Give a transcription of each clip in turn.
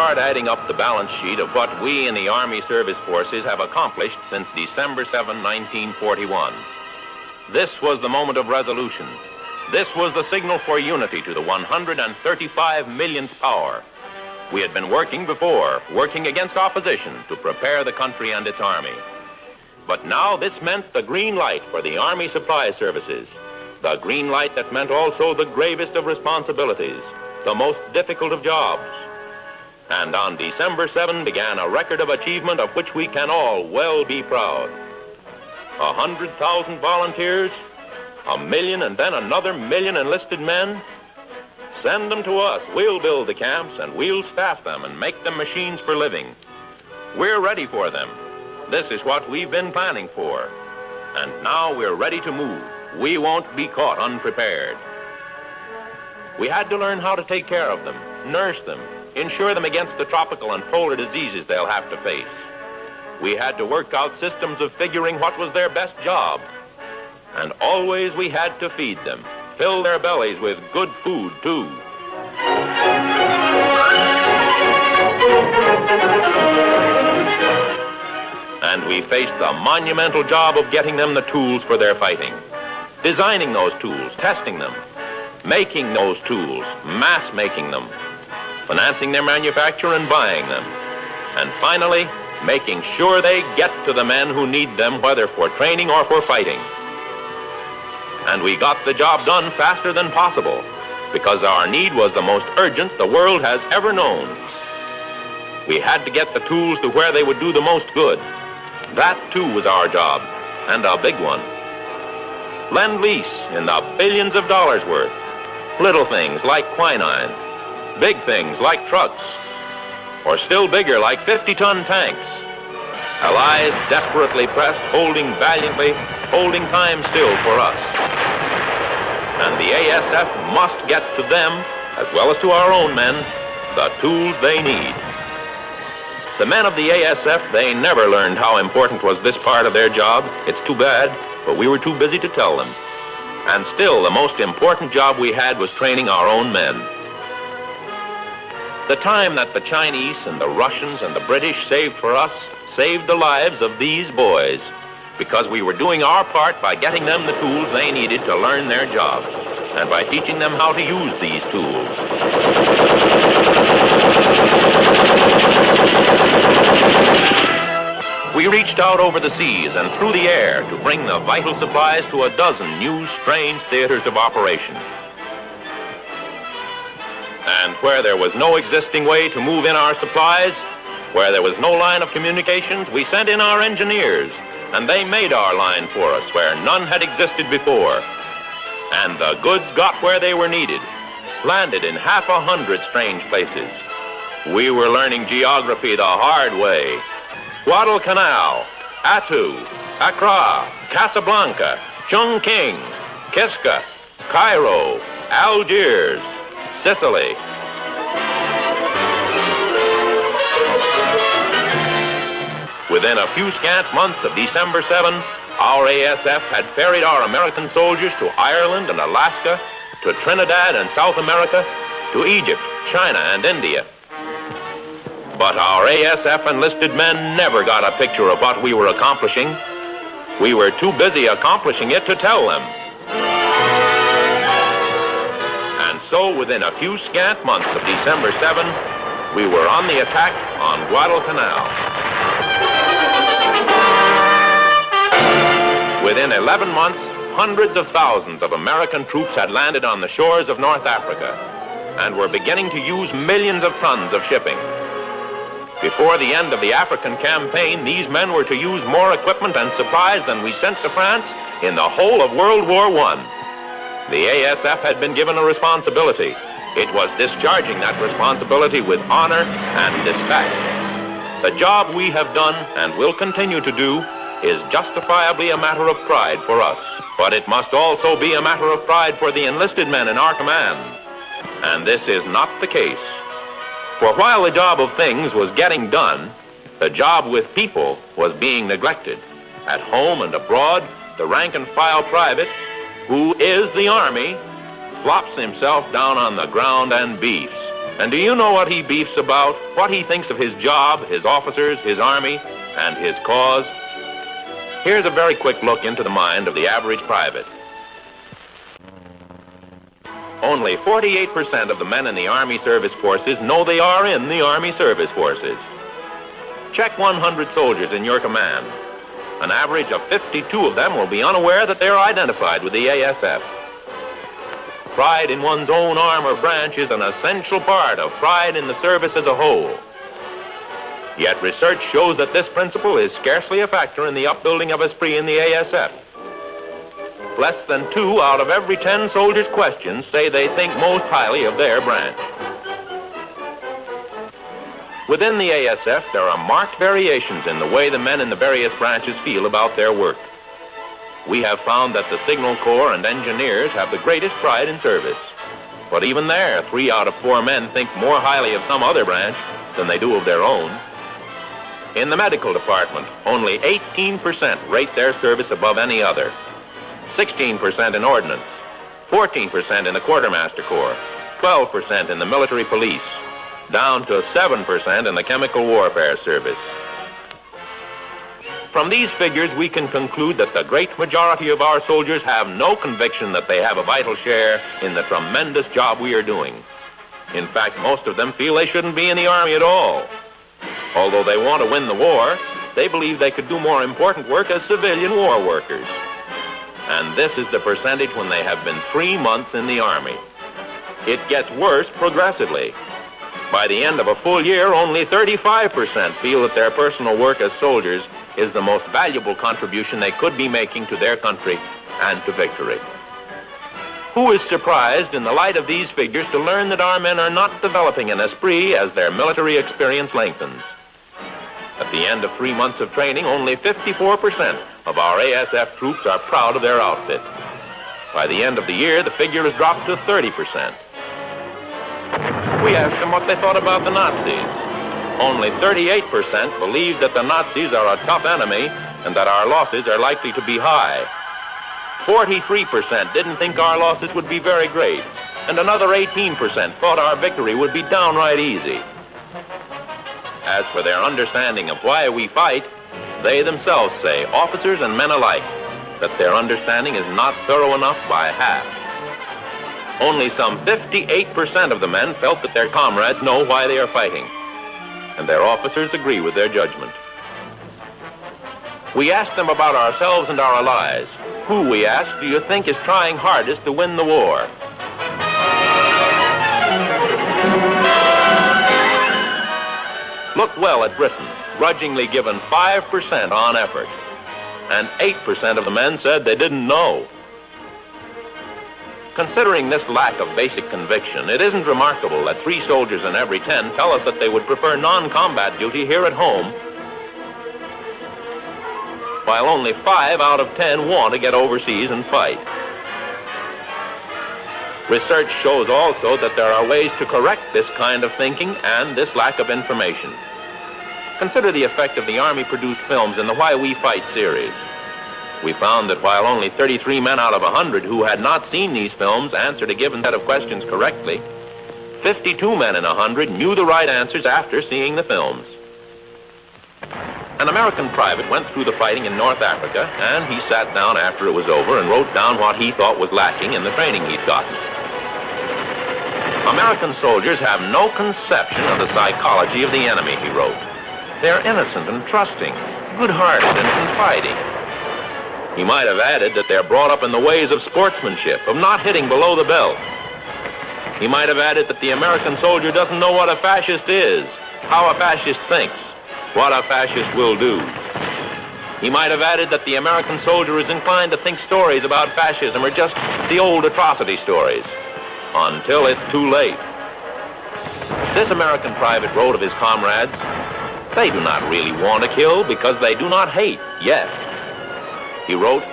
start adding up the balance sheet of what we in the Army Service Forces have accomplished since December 7, 1941. This was the moment of resolution. This was the signal for unity to the 135 millionth power. We had been working before, working against opposition to prepare the country and its Army. But now this meant the green light for the Army Supply Services. The green light that meant also the gravest of responsibilities, the most difficult of jobs. And on December 7 began a record of achievement of which we can all well be proud. 100,000 volunteers, 1 million and then another 1 million enlisted men. Send them to us. We'll build the camps and we'll staff them and make them machines for living. We're ready for them. This is what we've been planning for. And now we're ready to move. We won't be caught unprepared. We had to learn how to take care of them, nurse them, insure them against the tropical and polar diseases they'll have to face. We had to work out systems of figuring what was their best job. And always we had to feed them, fill their bellies with good food, too. And we faced the monumental job of getting them the tools for their fighting. Designing those tools, testing them, making those tools, mass making them, financing their manufacture and buying them, and finally, making sure they get to the men who need them, whether for training or for fighting. And we got the job done faster than possible, because our need was the most urgent the world has ever known. We had to get the tools to where they would do the most good. That, too, was our job, and a big one. Lend-lease in the billions of dollars worth. Little things like quinine. Big things like trucks. Or still bigger like 50-ton tanks. Allies desperately pressed, holding valiantly, holding time still for us. And the ASF must get to them, as well as to our own men, the tools they need. The men of the ASF, they never learned how important was this part of their job. It's too bad, but we were too busy to tell them. And still, the most important job we had was training our own men. The time that the Chinese and the Russians and the British saved for us saved the lives of these boys, because we were doing our part by getting them the tools they needed to learn their job, and by teaching them how to use these tools. We reached out over the seas and through the air to bring the vital supplies to a dozen new, strange theaters of operation. And where there was no existing way to move in our supplies, where there was no line of communications, we sent in our engineers, and they made our line for us where none had existed before. And the goods got where they were needed, landed in 100 strange places. We were learning geography the hard way. Guadalcanal, Attu, Accra, Casablanca, Chongqing, Kiska, Cairo, Algiers, Sicily. Within a few scant months of December 7, our ASF had ferried our American soldiers to Ireland and Alaska, to Trinidad and South America, to Egypt, China, and India. But our ASF enlisted men never got a picture of what we were accomplishing. We were too busy accomplishing it to tell them. And so within a few scant months of December 7, we were on the attack on Guadalcanal. Within 11 months, hundreds of thousands of American troops had landed on the shores of North Africa and were beginning to use millions of tons of shipping. Before the end of the African campaign, these men were to use more equipment and supplies than we sent to France in the whole of World War I. The ASF had been given a responsibility. It was discharging that responsibility with honor and dispatch. The job we have done and will continue to do is justifiably a matter of pride for us, but it must also be a matter of pride for the enlisted men in our command. And this is not the case. For while the job of things was getting done, the job with people was being neglected. At home and abroad, the rank-and-file private, who is the Army, flops himself down on the ground and beefs. And do you know what he beefs about? What he thinks of his job, his officers, his army, and his cause? Here's a very quick look into the mind of the average private. Only 48% of the men in the Army Service Forces know they are in the Army Service Forces. Check 100 soldiers in your command. An average of 52 of them will be unaware that they're identified with the ASF. Pride in one's own arm or branch is an essential part of pride in the service as a whole. Yet research shows that this principle is scarcely a factor in the upbuilding of esprit in the ASF. Less than 2 out of every 10 soldiers questioned say they think most highly of their branch. Within the ASF, there are marked variations in the way the men in the various branches feel about their work. We have found that the Signal Corps and engineers have the greatest pride in service. But even there, 3 out of 4 men think more highly of some other branch than they do of their own. In the medical department, only 18% rate their service above any other. 16% in ordnance, 14% in the Quartermaster Corps, 12% in the military police, down to 7% in the chemical warfare service. From these figures, we can conclude that the great majority of our soldiers have no conviction that they have a vital share in the tremendous job we are doing. In fact, most of them feel they shouldn't be in the Army at all. Although they want to win the war, they believe they could do more important work as civilian war workers. And this is the percentage when they have been 3 months in the Army. It gets worse progressively. By the end of a full year, only 35% feel that their personal work as soldiers is the most valuable contribution they could be making to their country and to victory. Who is surprised in the light of these figures to learn that our men are not developing an esprit as their military experience lengthens? At the end of 3 months of training, only 54% of our ASF troops are proud of their outfit. By the end of the year, the figure has dropped to 30%. We asked them what they thought about the Nazis. Only 38% believed that the Nazis are a tough enemy and that our losses are likely to be high. 43% didn't think our losses would be very great, and another 18% thought our victory would be downright easy. As for their understanding of why we fight, they themselves say, officers and men alike, that their understanding is not thorough enough by half. Only some 58% of the men felt that their comrades know why they are fighting, and their officers agree with their judgment. We asked them about ourselves and our allies. Who, we asked, do you think is trying hardest to win the war? Looked well at Britain, grudgingly given 5% on effort, and 8% of the men said they didn't know. Considering this lack of basic conviction, it isn't remarkable that 3 soldiers in every 10 tell us that they would prefer non-combat duty here at home, while only 5 out of 10 want to get overseas and fight. Research shows also that there are ways to correct this kind of thinking and this lack of information. Consider the effect of the Army-produced films in the Why We Fight series. We found that while only 33 men out of 100 who had not seen these films answered a given set of questions correctly, 52 men in 100 knew the right answers after seeing the films. An American private went through the fighting in North Africa, and he sat down after it was over and wrote down what he thought was lacking in the training he'd gotten. American soldiers have no conception of the psychology of the enemy, he wrote. They're innocent and trusting, good-hearted and confiding. He might have added that they're brought up in the ways of sportsmanship, of not hitting below the belt. He might have added that the American soldier doesn't know what a fascist is, how a fascist thinks, what a fascist will do. He might have added that the American soldier is inclined to think stories about fascism are just the old atrocity stories, until it's too late. This American private wrote of his comrades, they do not really want to kill because they do not hate yet. He wrote,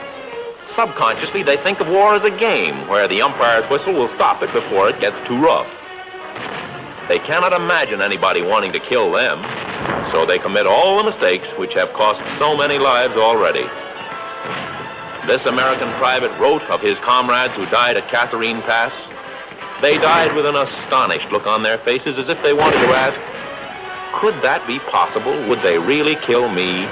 subconsciously they think of war as a game where the umpire's whistle will stop it before it gets too rough. They cannot imagine anybody wanting to kill them, so they commit all the mistakes which have cost so many lives already. This American private wrote of his comrades who died at Kasserine Pass, They died with an astonished look on their faces as if they wanted to ask, could that be possible? Would they really kill me?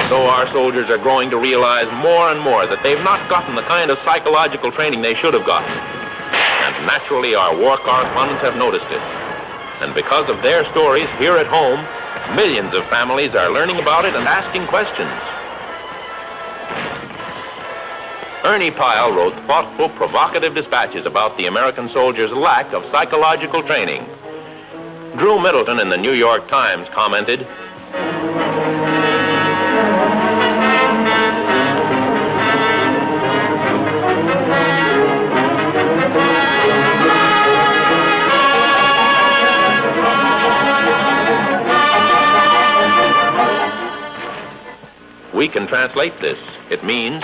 So our soldiers are growing to realize more and more that they've not gotten the kind of psychological training they should have gotten. And naturally, our war correspondents have noticed it. And because of their stories here at home, millions of families are learning about it and asking questions. Ernie Pyle wrote thoughtful, provocative dispatches about the American soldiers' lack of psychological training. Drew Middleton in the New York Times commented, we can translate this. It means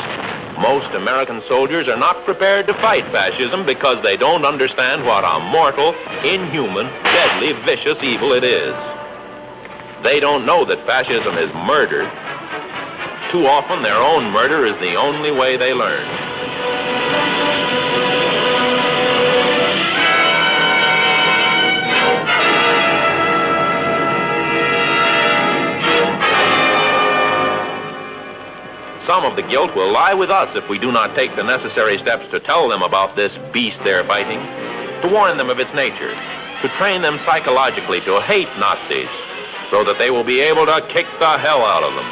most American soldiers are not prepared to fight fascism because they don't understand what a mortal, inhuman, deadly, vicious evil it is. They don't know that fascism is murder. Too often, their own murder is the only way they learn. Some of the guilt will lie with us if we do not take the necessary steps to tell them about this beast they're fighting, to warn them of its nature, to train them psychologically to hate Nazis, so that they will be able to kick the hell out of them.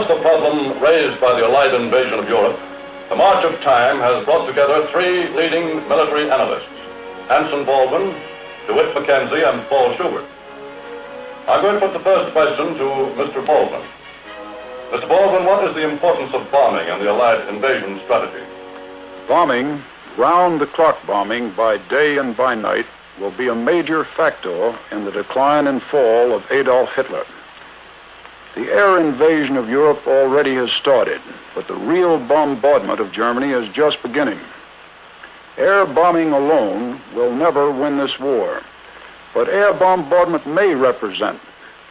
The problem raised by the Allied invasion of Europe, the march of time has brought together three leading military analysts, Anson Baldwin, DeWitt McKenzie, and Paul Schubert. I'm going to put the first question to Mr. Baldwin. Mr. Baldwin, what is the importance of bombing in the Allied invasion strategy? Bombing, round-the-clock bombing by day and by night, will be a major factor in the decline and fall of Adolf Hitler. The air invasion of Europe already has started, but the real bombardment of Germany is just beginning. Air bombing alone will never win this war, but air bombardment may represent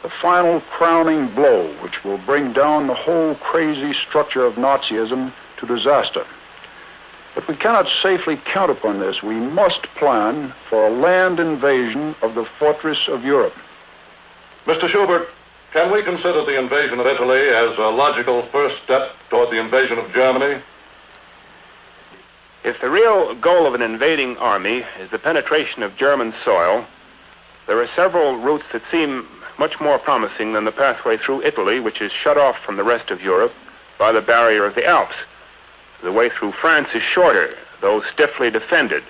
the final crowning blow which will bring down the whole crazy structure of Nazism to disaster. But we cannot safely count upon this. We must plan for a land invasion of the fortress of Europe. Mr. Schubert, can we consider the invasion of Italy as a logical first step toward the invasion of Germany? If the real goal of an invading army is the penetration of German soil, there are several routes that seem much more promising than the pathway through Italy, which is shut off from the rest of Europe by the barrier of the Alps. The way through France is shorter, though stiffly defended.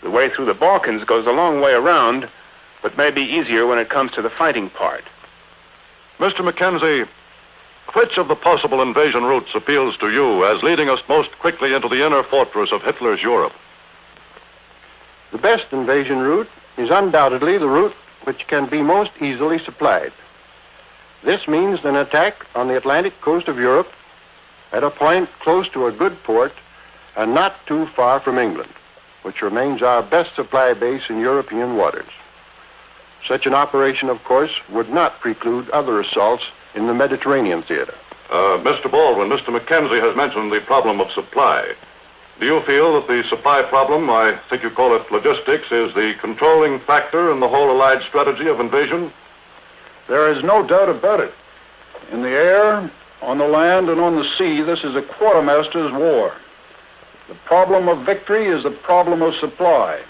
The way through the Balkans goes a long way around, but may be easier when it comes to the fighting part. Mr. McKenzie, which of the possible invasion routes appeals to you as leading us most quickly into the inner fortress of Hitler's Europe? The best invasion route is undoubtedly the route which can be most easily supplied. This means an attack on the Atlantic coast of Europe at a point close to a good port and not too far from England, which remains our best supply base in European waters. Such an operation, of course, would not preclude other assaults in the Mediterranean theater. Mr. Baldwin, Mr. McKenzie has mentioned the problem of supply. Do you feel that the supply problem, I think you call it logistics, is the controlling factor in the whole Allied strategy of invasion? There is no doubt about it. In the air, on the land, and on the sea, this is a quartermaster's war. The problem of victory is the problem of supply.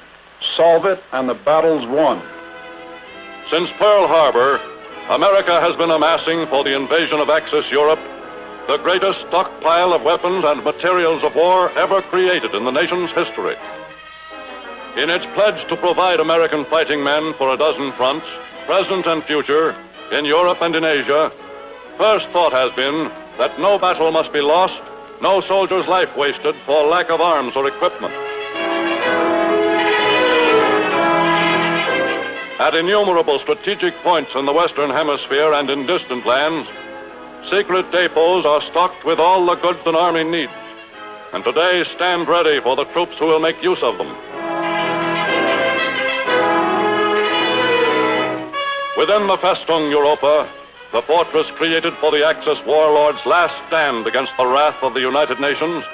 Solve it, and the battle's won. Since Pearl Harbor, America has been amassing for the invasion of Axis Europe the greatest stockpile of weapons and materials of war ever created in the nation's history. In its pledge to provide American fighting men for a dozen fronts, present and future, in Europe and in Asia, first thought has been that no battle must be lost, no soldier's life wasted for lack of arms or equipment. At innumerable strategic points in the Western Hemisphere and in distant lands, secret depots are stocked with all the goods an army needs, and today stand ready for the troops who will make use of them. Within the Festung Europa, the fortress created for the Axis warlords' last stand against the wrath of the United Nations,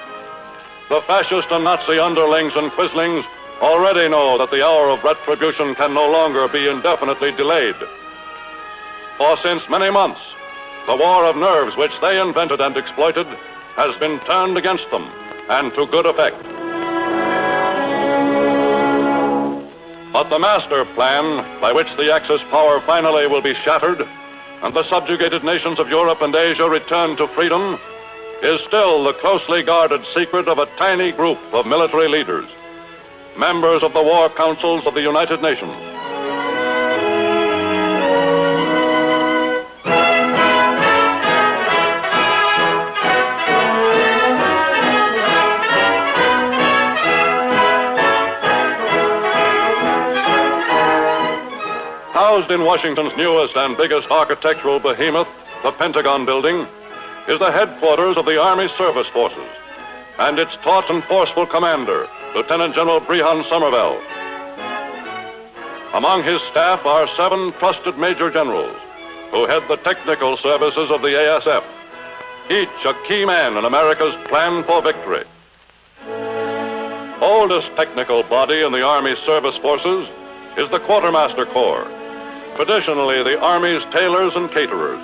the fascist and Nazi underlings and quislings already know that the hour of retribution can no longer be indefinitely delayed. For since many months, the war of nerves which they invented and exploited has been turned against them, and to good effect. But the master plan by which the Axis power finally will be shattered and the subjugated nations of Europe and Asia return to freedom is still the closely guarded secret of a tiny group of military leaders, members of the war councils of the United Nations. Housed in Washington's newest and biggest architectural behemoth, the Pentagon Building, is the headquarters of the Army Service Forces and its taut and forceful commander, Lieutenant General Brehon Somervell. Among his staff are 7 trusted major generals who head the technical services of the ASF, each a key man in America's plan for victory. Oldest technical body in the Army Service Forces is the Quartermaster Corps, traditionally the Army's tailors and caterers.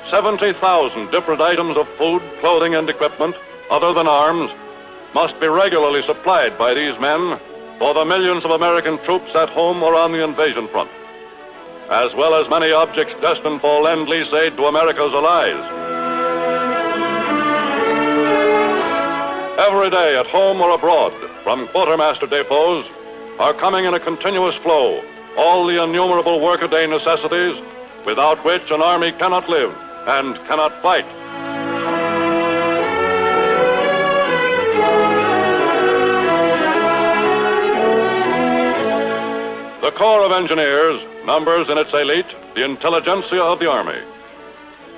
70,000 different items of food, clothing, and equipment, other than arms, must be regularly supplied by these men for the millions of American troops at home or on the invasion front, as well as many objects destined for Lend-Lease aid to America's allies. Every day at home or abroad, from quartermaster depots, are coming in a continuous flow all the innumerable workaday necessities without which an army cannot live and cannot fight. The Corps of Engineers numbers in its elite the intelligentsia of the Army.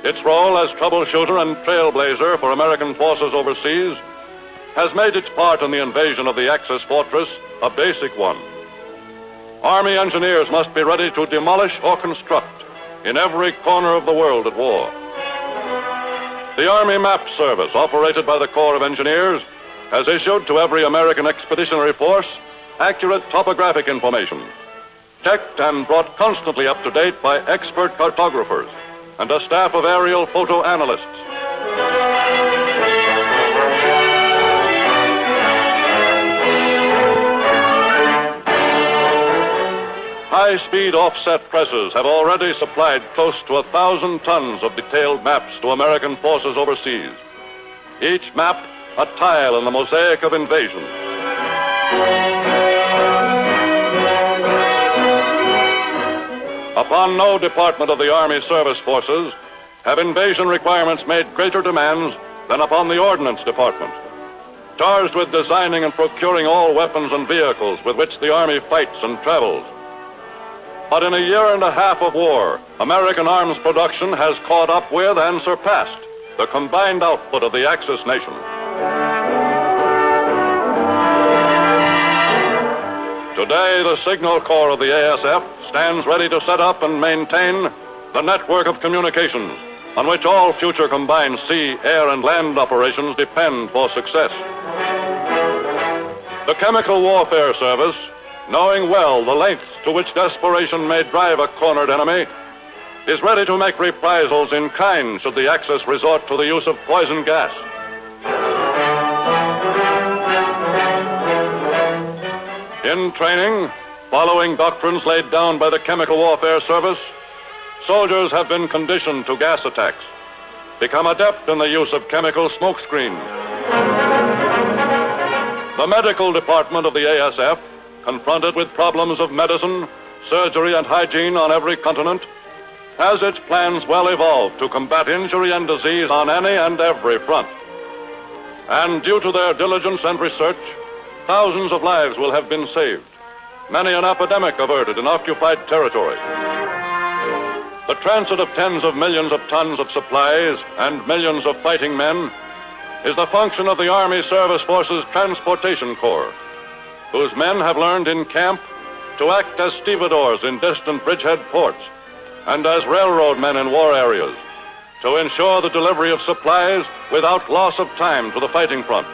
Its role as troubleshooter and trailblazer for American forces overseas has made its part in the invasion of the Axis fortress a basic one. Army engineers must be ready to demolish or construct in every corner of the world at war. The Army Map Service, operated by the Corps of Engineers, has issued to every American expeditionary force accurate topographic information, checked and brought constantly up to date by expert cartographers and a staff of aerial photo analysts. High-speed offset presses have already supplied close to 1,000 tons of detailed maps to American forces overseas. Each map a tile in the mosaic of invasion. Upon no department of the Army Service Forces have invasion requirements made greater demands than upon the Ordnance Department, charged with designing and procuring all weapons and vehicles with which the Army fights and travels. But in a year and a half of war, American arms production has caught up with and surpassed the combined output of the Axis nation. Today, the Signal Corps of the ASF stands ready to set up and maintain the network of communications on which all future combined sea, air, and land operations depend for success. The Chemical Warfare Service, knowing well the lengths to which desperation may drive a cornered enemy, is ready to make reprisals in kind should the Axis resort to the use of poison gas. In training, following doctrines laid down by the Chemical Warfare Service, soldiers have been conditioned to gas attacks, become adept in the use of chemical smoke screens. The medical department of the ASF, confronted with problems of medicine, surgery, and hygiene on every continent, has its plans well evolved to combat injury and disease on any and every front. And due to their diligence and research, thousands of lives will have been saved, many an epidemic averted in occupied territory. The transit of tens of millions of tons of supplies and millions of fighting men is the function of the Army Service Forces Transportation Corps, whose men have learned in camp to act as stevedores in distant bridgehead ports and as railroad men in war areas to ensure the delivery of supplies without loss of time to the fighting front.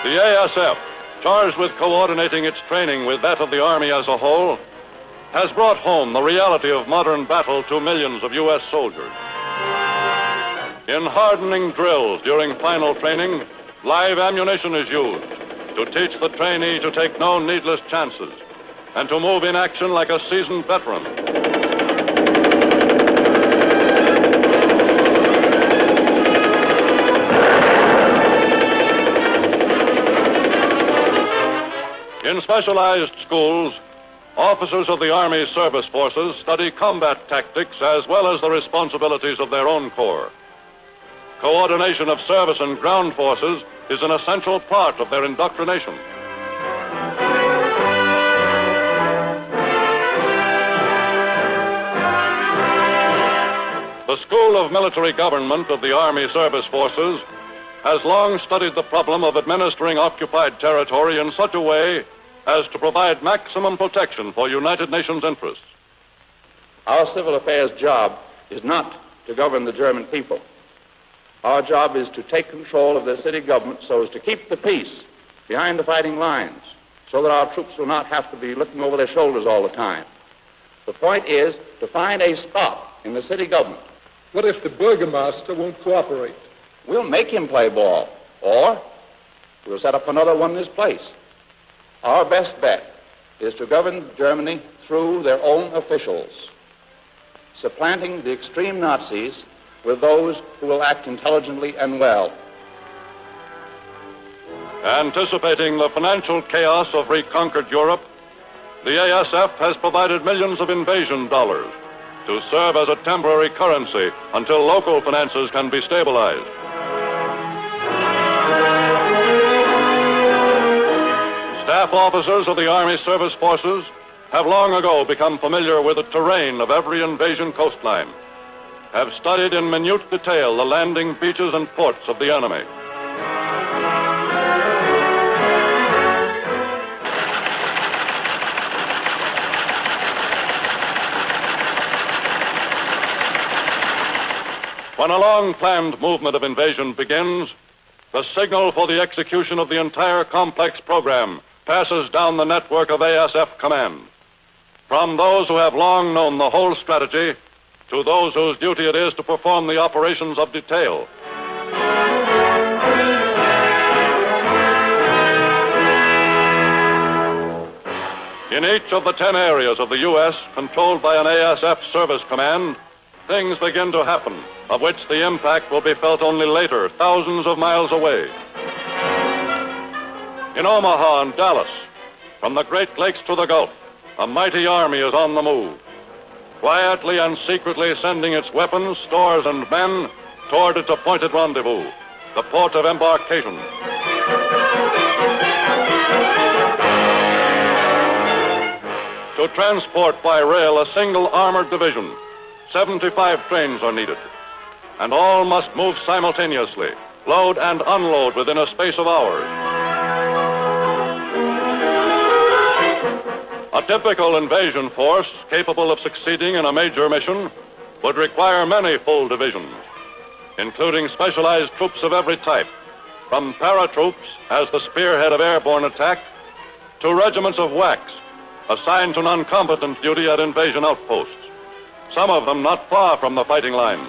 The ASF, charged with coordinating its training with that of the Army as a whole, has brought home the reality of modern battle to millions of U.S. soldiers. In hardening drills during final training, live ammunition is used to teach the trainee to take no needless chances and to move in action like a seasoned veteran. In specialized schools, officers of the Army Service Forces study combat tactics as well as the responsibilities of their own corps. Coordination of service and ground forces is an essential part of their indoctrination. The School of Military Government of the Army Service Forces has long studied the problem of administering occupied territory in such a way as to provide maximum protection for United Nations interests. Our civil affairs job is not to govern the German people. Our job is to take control of their city government so as to keep the peace behind the fighting lines, so that our troops will not have to be looking over their shoulders all the time. The point is to find a spot in the city government. What if the burgomaster won't cooperate? We'll make him play ball, or we'll set up another one in his place. Our best bet is to govern Germany through their own officials, supplanting the extreme Nazis with those who will act intelligently and well. Anticipating the financial chaos of reconquered Europe, the ASF has provided millions of invasion dollars to serve as a temporary currency until local finances can be stabilized. Staff officers of the Army Service Forces have long ago become familiar with the terrain of every invasion coastline, have studied in minute detail the landing beaches and ports of the enemy. When a long-planned movement of invasion begins, the signal for the execution of the entire complex program passes down the network of ASF command. From those who have long known the whole strategy to those whose duty it is to perform the operations of detail. In each of the 10 areas of the U.S. controlled by an ASF service command, things begin to happen, of which the impact will be felt only later, thousands of miles away. In Omaha and Dallas, from the Great Lakes to the Gulf, a mighty army is on the move, quietly and secretly sending its weapons, stores, and men toward its appointed rendezvous, the port of embarkation. To transport by rail a single armored division, 75 trains are needed, and all must move simultaneously, load and unload within a space of hours. A typical invasion force capable of succeeding in a major mission would require many full divisions, including specialized troops of every type, from paratroops as the spearhead of airborne attack to regiments of WACs assigned to non-combatant duty at invasion outposts, some of them not far from the fighting lines.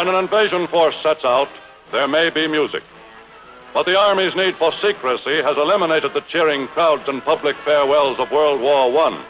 When an invasion force sets out, there may be music. But the Army's need for secrecy has eliminated the cheering crowds and public farewells of World War I.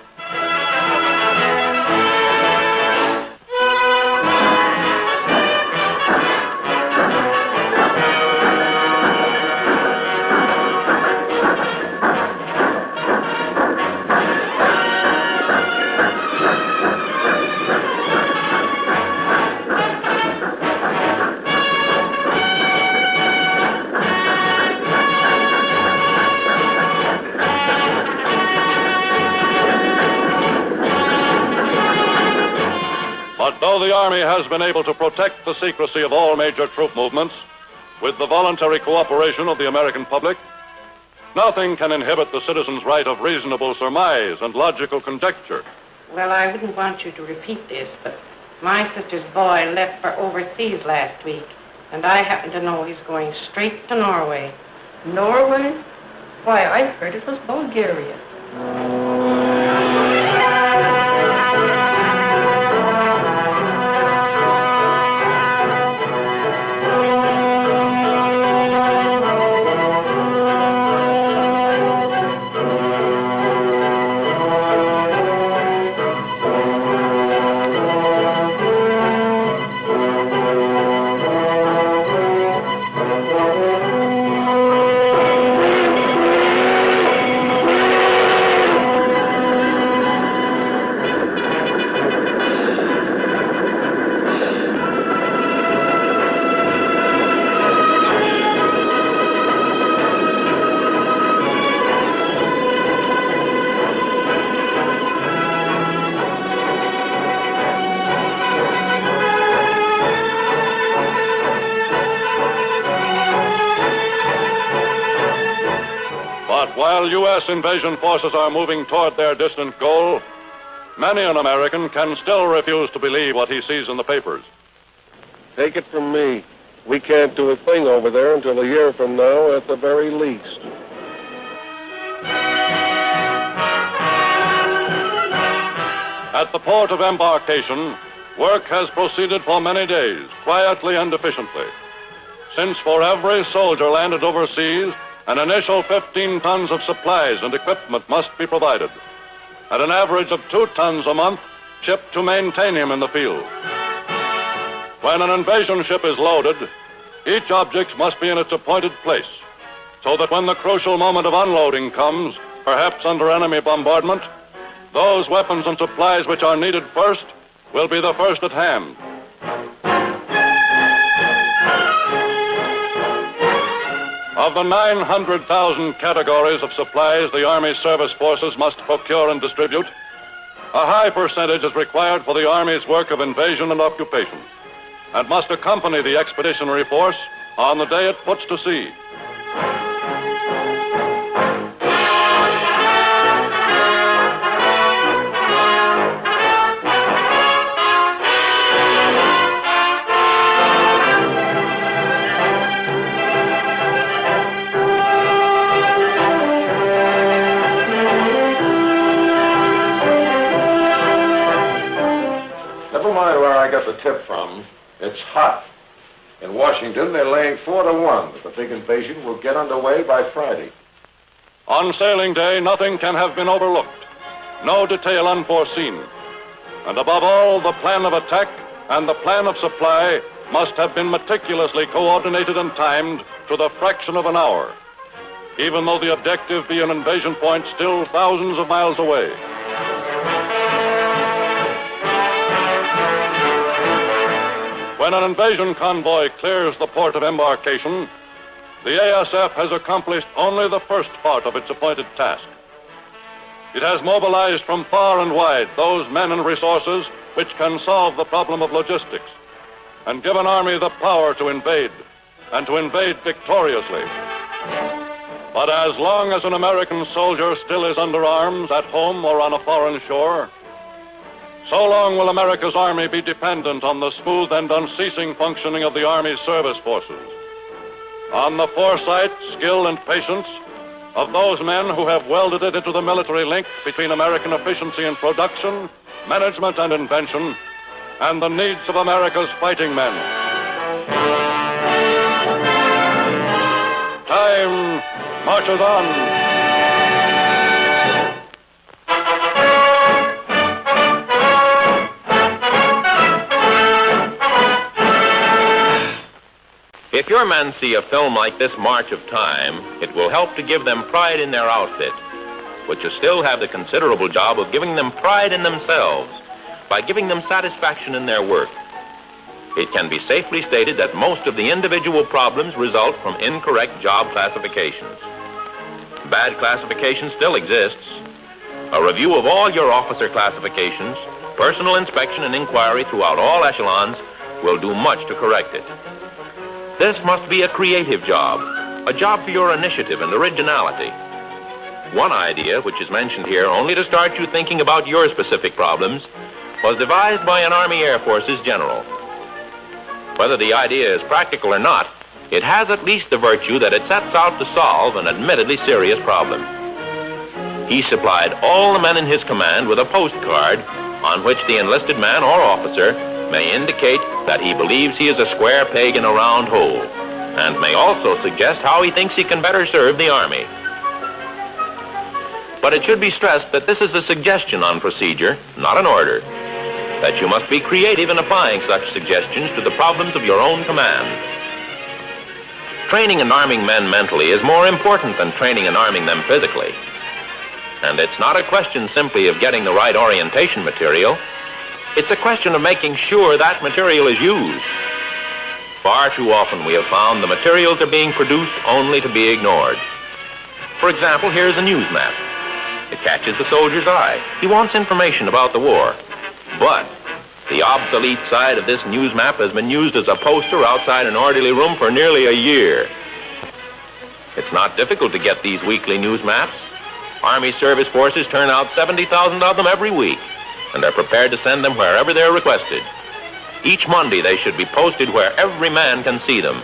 Though the Army has been able to protect the secrecy of all major troop movements, with the voluntary cooperation of the American public, nothing can inhibit the citizens' right of reasonable surmise and logical conjecture. Well, I wouldn't want you to repeat this, but my sister's boy left for overseas last week, and I happen to know he's going straight to Norway. Norway? Why, I heard it was Bulgaria. While U.S. invasion forces are moving toward their distant goal, many an American can still refuse to believe what he sees in the papers. Take it from me, we can't do a thing over there until a year from now at the very least. At the port of embarkation, work has proceeded for many days, quietly and efficiently. Since for every soldier landed overseas, an initial 15 tons of supplies and equipment must be provided, at an average of 2 tons a month shipped to maintain him in the field. When an invasion ship is loaded, each object must be in its appointed place, so that when the crucial moment of unloading comes, perhaps under enemy bombardment, those weapons and supplies which are needed first will be the first at hand. Of the 900,000 categories of supplies the Army service forces must procure and distribute, a high percentage is required for the Army's work of invasion and occupation, and must accompany the expeditionary force on the day it puts to sea. Never mind where I got the tip from. It's hot. In Washington, they're laying 4-1 that the big invasion will get underway by Friday. On sailing day, nothing can have been overlooked, no detail unforeseen. And above all, the plan of attack and the plan of supply must have been meticulously coordinated and timed to the fraction of an hour, even though the objective be an invasion point still thousands of miles away. When an invasion convoy clears the port of embarkation, the ASF has accomplished only the first part of its appointed task. It has mobilized from far and wide those men and resources which can solve the problem of logistics and give an army the power to invade, and to invade victoriously. But as long as an American soldier still is under arms at home or on a foreign shore, so long will America's Army be dependent on the smooth and unceasing functioning of the Army's service forces, on the foresight, skill, and patience of those men who have welded it into the military link between American efficiency in production, management, and invention, and the needs of America's fighting men. Time marches on. If your men see a film like this March of Time, it will help to give them pride in their outfit, which will still have the considerable job of giving them pride in themselves by giving them satisfaction in their work. It can be safely stated that most of the individual problems result from incorrect job classifications. Bad classification still exists. A review of all your officer classifications Personal inspection and inquiry throughout all echelons will do much to correct it. This must be a creative job, a job for your initiative and originality. One idea, which is mentioned here only to start you thinking about your specific problems, was devised by an Army Air Forces general. Whether the idea is practical or not, it has at least the virtue that it sets out to solve an admittedly serious problem. He supplied all the men in his command with a postcard on which the enlisted man or officer may indicate that he believes he is a square peg in a round hole, and may also suggest how he thinks he can better serve the Army. But it should be stressed that this is a suggestion on procedure, not an order, that you must be creative in applying such suggestions to the problems of your own command. Training and arming men mentally is more important than training and arming them physically. And it's not a question simply of getting the right orientation material. It's a question of making sure that material is used. Far too often we have found the materials are being produced only to be ignored. For example, here's a news map. It catches the soldier's eye. He wants information about the war. But the obsolete side of this news map has been used as a poster outside an orderly room for nearly a year. It's not difficult to get these weekly news maps. Army service forces turn out 70,000 of them every week, and are prepared to send them wherever they're requested. Each Monday they should be posted where every man can see them,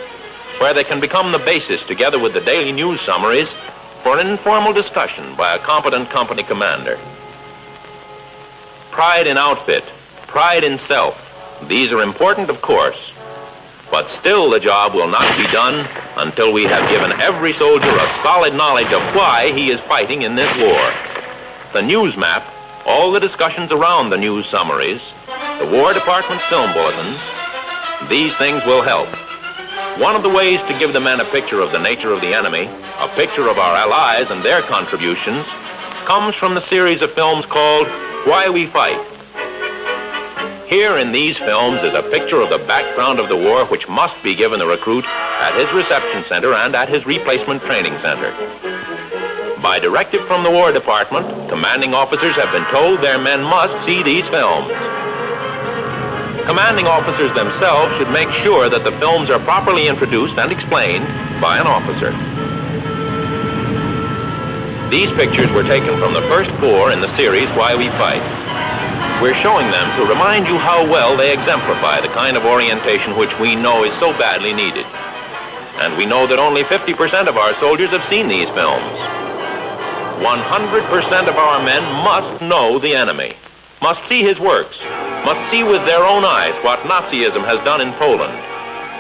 where they can become the basis, together with the daily news summaries, for an informal discussion by a competent company commander. Pride in outfit, pride in self, these are important, of course, but still the job will not be done until we have given every soldier a solid knowledge of why he is fighting in this war. The news map, all the discussions around the news summaries, the War Department film bulletins, these things will help. One of the ways to give the men a picture of the nature of the enemy, a picture of our allies and their contributions, comes from the series of films called Why We Fight. Here in these films is a picture of the background of the war which must be given the recruit at his reception center and at his replacement training center. By directive from the War Department, commanding officers have been told their men must see these films. Commanding officers themselves should make sure that the films are properly introduced and explained by an officer. These pictures were taken from the first 4 in the series Why We Fight. We're showing them to remind you how well they exemplify the kind of orientation which we know is so badly needed. And we know that only 50% of our soldiers have seen these films. 100% of our men must know the enemy, must see his works, must see with their own eyes what Nazism has done in Poland,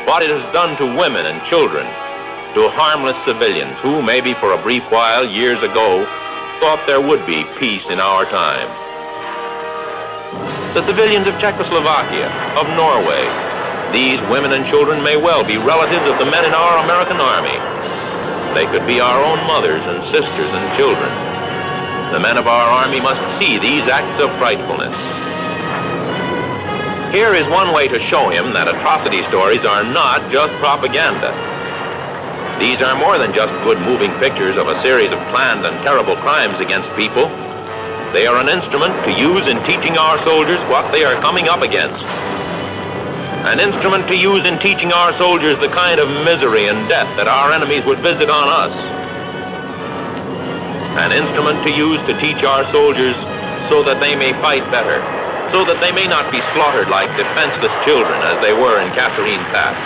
what it has done to women and children, to harmless civilians who, maybe for a brief while years ago, thought there would be peace in our time. The civilians of Czechoslovakia, of Norway, these women and children may well be relatives of the men in our American Army. They could be our own mothers and sisters and children. The men of our Army must see these acts of frightfulness. Here is one way to show him that atrocity stories are not just propaganda. These are more than just good moving pictures of a series of planned and terrible crimes against people. They are an instrument to use in teaching our soldiers what they are coming up against. An instrument to use in teaching our soldiers the kind of misery and death that our enemies would visit on us. An instrument to use to teach our soldiers so that they may fight better, so that they may not be slaughtered like defenseless children as they were in Kasserine Pass.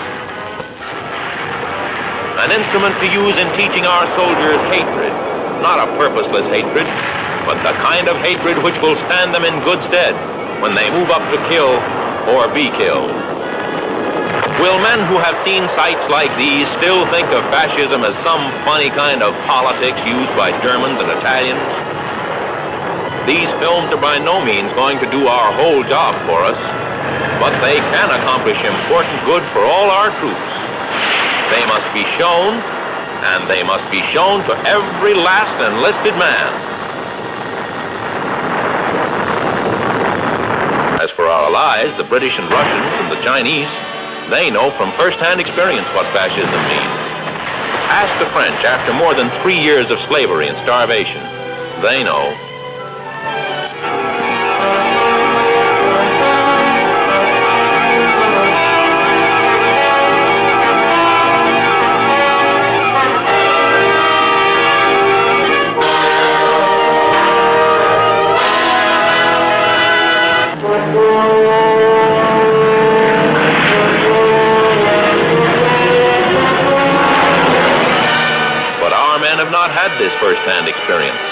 An instrument to use in teaching our soldiers hatred, not a purposeless hatred, but the kind of hatred which will stand them in good stead when they move up to kill or be killed. Will men who have seen sights like these still think of fascism as some funny kind of politics used by Germans and Italians? These films are by no means going to do our whole job for us, but they can accomplish important good for all our troops. They must be shown, and they must be shown to every last enlisted man. As for our allies, the British and Russians and the Chinese, they know from first-hand experience what fascism means. Ask the French after more than 3 years of slavery and starvation. They know. had this first-hand experience.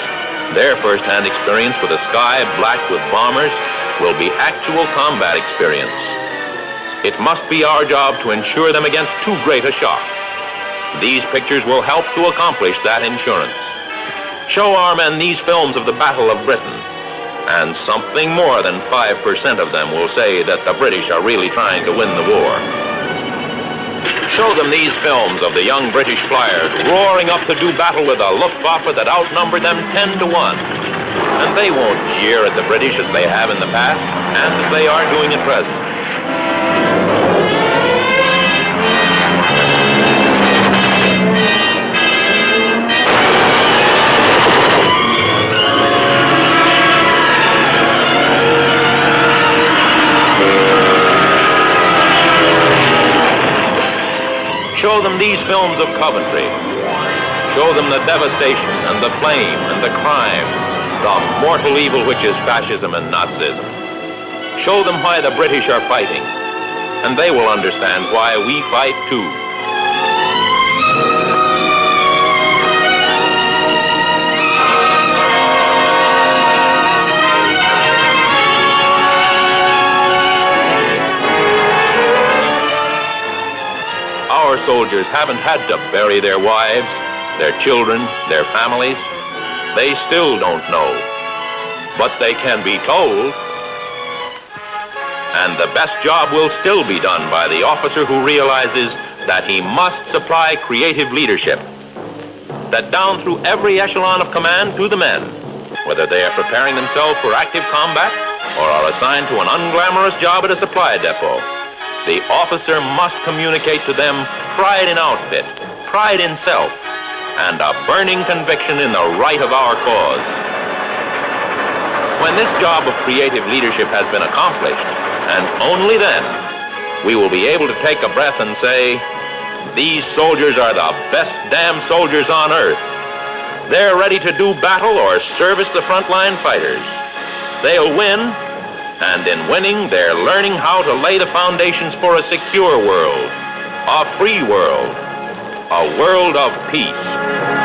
Their first-hand experience with a sky blacked with bombers will be actual combat experience. It must be our job to insure them against too great a shock. These pictures will help to accomplish that insurance. Show our men these films of the Battle of Britain, and something more than 5% of them will say that the British are really trying to win the war. Show them these films of the young British flyers roaring up to do battle with a Luftwaffe that outnumbered them 10 to 1. And they won't jeer at the British as they have in the past, and as they are doing at present. Show them these films of Coventry. Show them the devastation and the flame and the crime, the mortal evil which is fascism and Nazism. Show them why the British are fighting, and they will understand why we fight too. Our soldiers haven't had to bury their wives, their children, their families. They still don't know, but they can be told. And the best job will still be done by the officer who realizes that he must supply creative leadership, that down through every echelon of command to the men, whether they are preparing themselves for active combat or are assigned to an unglamorous job at a supply depot, the officer must communicate to them pride in outfit, pride in self, and a burning conviction in the right of our cause. When this job of creative leadership has been accomplished, and only then, we will be able to take a breath and say, these soldiers are the best damn soldiers on earth. They're ready to do battle or service the frontline fighters. They'll win, and in winning, they're learning how to lay the foundations for a secure world, a free world, a world of peace.